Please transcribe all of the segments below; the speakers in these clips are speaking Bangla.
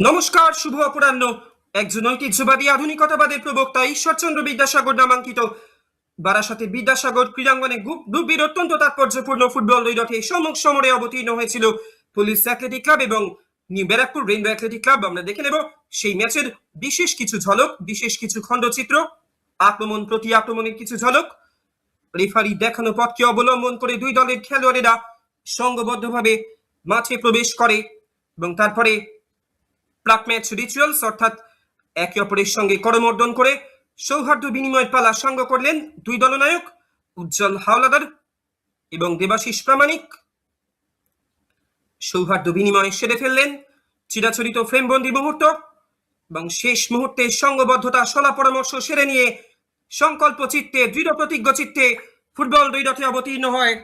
নমস্কার, শুভ অপরাহ্ন। একজন ঐতিহ্যবাদী আধুনিকতাবাদের প্রবক্তা ঈশ্বরচন্দ্র বিদ্যাসাগর নামাঙ্কিত বারাসাতের বিদ্যাসাগর ক্রীড়াঙ্গনে গ্রুপবির অত্যন্ত তাৎপর্যপূর্ণ ফুটবল দ্বৈরথে সম্মুখ সমরে অবতীর্ণ হয়েছিল পুলিশ অ্যাথলেটিক ক্লাব এবং new Barrackpore Rainbow athletic club. আমরা দেখে নেব সেই ম্যাচের বিশেষ কিছু ঝলক, বিশেষ কিছু খণ্ডচিত্র, আক্রমণ প্রতি আক্রমণের কিছু ঝলক, রেফারি দেখানো পথকে অবলম্বন করে দুই দলের খেলোয়াড়েরা সংঘবদ্ধভাবে মাঠে প্রবেশ করে এবং তারপরে প্রাক ম্যাচ রিচুয়ালস অর্থাৎ একে অপরের সঙ্গে করমর্দন করে সৌহার্দ্য বিনিময়ের পালা সাঙ্গ করলেন দুই দলনায়ক উজ্জ্বল হাওলাদার এবং দেবাশিস প্রামাণিক। সৌহার্দ্য বিনিময় সেরে ফেললেন, চিরাচরিত ফ্রেমবন্দি মুহূর্ত, এবং শেষ মুহূর্তে সঙ্গবদ্ধতা সলা পরামর্শ সেরে নিয়ে সংকল্প চিত্তে, দৃঢ় প্রতিজ্ঞ চিত্তে ফুটবল দ্বৈরথে অবতীর্ণ হয়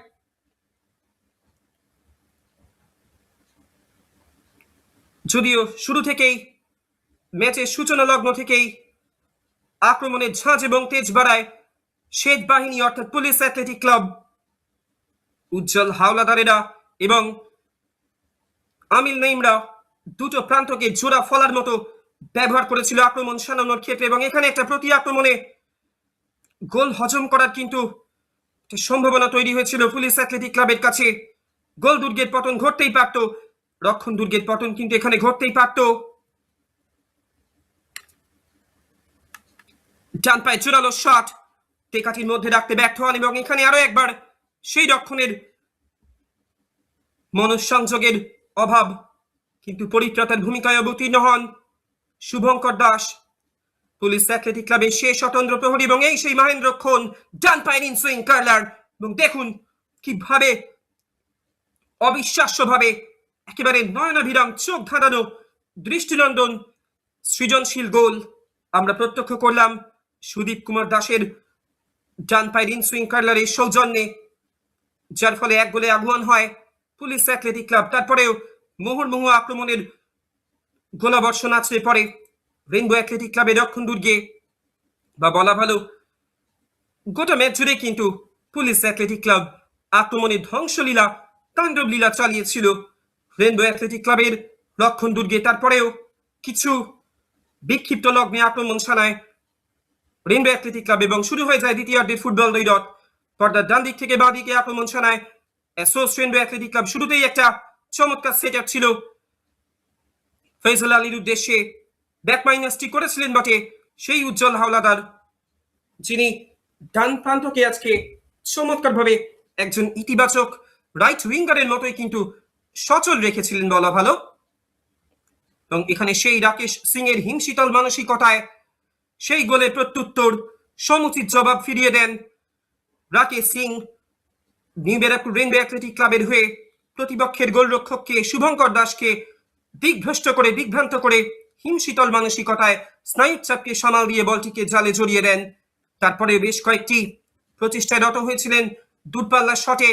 যদিও শুরু থেকেই ম্যাচের সূচনা লগ্ন থেকেই আক্রমণের ঝাঁজ এবং তেজ বাড়ায় শেখ বাহিনী অর্থাৎ পুলিশ অ্যাথলেটিক ক্লাব। উজ্জ্বল হাওলাদারেরা এবং আমিল নাইমরা দুটো প্রান্তকে জোড়া ফলার মতো ব্যবহার করেছিল আক্রমণ সানানোর ক্ষেত্রে, এবং এখানে একটা প্রতি আক্রমণে গোল হজম করার কিন্তু সম্ভাবনা তৈরি হয়েছিল পুলিশ অ্যাথলেটিক ক্লাবের কাছে। গোল দুর্গের পতন ঘটতেই পারত, রক্ষণ দুর্গের পতন কিন্তু এখানে ঘটতেই পারত। ডান পায়ে জোরালো শট টেকাটির মধ্যে রাখতে ব্যর্থ হন, এবং এখানে আরো একবার সেই রক্ষণের মনঃসংযোগের অভাব, কিন্তু পরিত্রাতার ভূমিকায় অবতীর্ণ হন শুভঙ্কর দাস, পুলিশ অ্যাথলেটিক ক্লাবের সেই স্বতন্ত্র প্রহরী, এবং এই সেই মহেন্দ্রক্ষণ ডান পায়ের ইনসুইং কার্লার। এবং দেখুন কিভাবে অবিশ্বাস্যভাবে একেবারে নয়নাভিরাম, চোখ ধাঁধানো, দৃষ্টিনন্দন সৃজনশীল গোল আমরা প্রত্যক্ষ করলাম সুদীপ কুমার দাসের ডান পায়ের ইনসুইং কার্লারের সৌজন্যে, যার ফলে এক গোলে আগুয়ান হয় পুলিশ অ্যাথলেটিক ক্লাব। তারপরেও মুহুর্মুহু আক্রমণের গোলাবর্ষণ আছড়ে পড়ে রেইনবো অ্যাথলেটিক ক্লাবের রক্ষণ দুর্গে, বা বলা ভালো গোটা ম্যাচ জুড়ে কিন্তু পুলিশ অ্যাথলেটিক ক্লাব আক্রমণের ধ্বংসলীলা, তাণ্ডব লীলা চালিয়েছিল রেইনবো অ্যাথলেটিক ক্লাবের রক্ষণ দুর্গে। তারপরেও কিছু বিক্ষিপ্ত লগ্নে আক্রমণ চালায় রেইনবো অ্যাথলেটিক ক্লাব এবং শুরু হয়ে যায় দ্বিতীয়ার্ধের ফুটবল দ্বৈরথ। পর্দার ডান দিক থেকে বাঁ দিকে আক্রমণ চালায় এসোস রেইনবো অ্যাথলেটিক ক্লাব। শুরুতেই একটা চমৎকার সেট আপ ছিল ফৈজল আলীর উদ্দেশ্যে, ব্যাক মাইনাসটি করেছিলেন বটে সেই উজ্জ্বল হাওলাদার, যিনি ডান প্রান্তকে আজকে চমৎকারভাবে একজন ইতিবাচক রাইট উইঙ্গারের মতোই কিন্তু সচল রেখেছিলেন বলা ভালো। এবং এখানে সেই রাকেশ সিং এর হিমশীতল মানসিকতায় সেই গোলের প্রত্যুত্তর সমুচিত জবাব ফিরিয়ে দেন রাকেশ সিং। নিউ ব্যারাকপুর রেইনবো অ্যাথলেটিক ক্লাবের হয়ে প্রতিপক্ষের গোলরক্ষককে শুভঙ্কর দাসকে দিগ্ভ্রষ্ট করে, বিভ্রান্ত করে হিমশীতল মানসিকতায় স্নায়ুচাপকে সামাল দিয়ে বলটিকে জালে জড়িয়ে দেন। তারপরে বেশ কয়েকটি প্রচেষ্টায় রত হয়েছিলেন, দূরপাল্লার শটে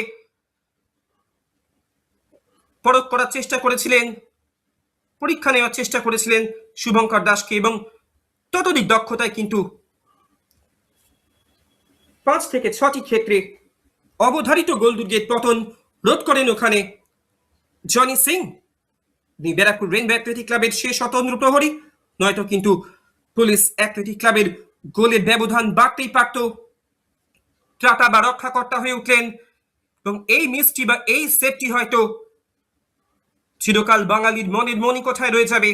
পরখ করার চেষ্টা করেছিলেন, পরীক্ষা নেওয়ার চেষ্টা করেছিলেন শুভঙ্কর দাসকে, এবং ততোধিক দক্ষতায় কিন্তু 5 থেকে 6টি ক্ষেত্রে অবধারিত গোল দুর্গের পতন রোধ করেন ওখানে Johnny Singh, New Barrackpore Rainbow Athletic ক্লাবের সে স্বতন্ত্র প্রহরী। নয়তো কিন্তু পুলিশ অ্যাথলেটিক ক্লাবের গোলের ব্যবধান বাড়তেই পারত। ত্রাতা বা রক্ষাকর্তা হয়ে উঠলেন, এবং এই মিসটি বা এই সেটটি হয়তো চিরকাল বাঙালির মনের মণিকোঠায় রয়ে যাবে।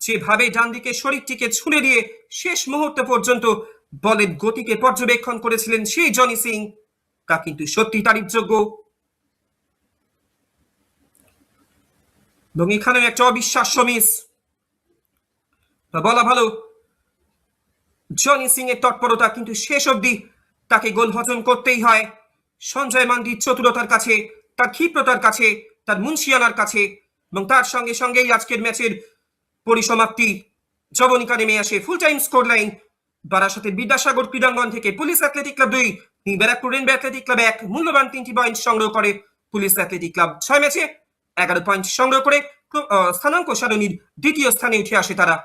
যেভাবে ডান দিকে শরীরটিকে ছুঁড়ে দিয়ে শেষ মুহূর্ত পর্যন্ত বলের গতিকে পর্যবেক্ষণ করেছিলেন সেই জনি সিং, তা কিন্তু সত্যি তারিফযোগ্য। এবং এখানেও একটা অবিশ্বাস্য মিস, বলা ভালো জনি সিং এর তৎপরতা, কিন্তু শেষ অবধি তাকে গোল হজম করতেই হয় সঞ্জয় মান্ডির চতুরতার কাছে, তার ক্ষিপ্রতার কাছে, তার মুন্সিয়ানার কাছে। এবং তার সঙ্গে সঙ্গেই আজকের ম্যাচের পরিসমাপ্তি জবনিকা নেমে আসে। ফুল টাইম স্কোর লাইন বারাসাতের বিদ্যাসাগর ক্রীড়াঙ্গন থেকে police athletic club 2, new Barrackpore Rainbow athletic club 1। মূল্যবান 3টি পয়েন্ট সংগ্রহ করে পুলিশ অ্যাথলেটিক ক্লাব। 6 ম্যাচে 11 পয়েন্ট সংগ্রহ করে স্থানাঙ্ক সারণীর দ্বিতীয় স্থানে উঠে আসে তারা।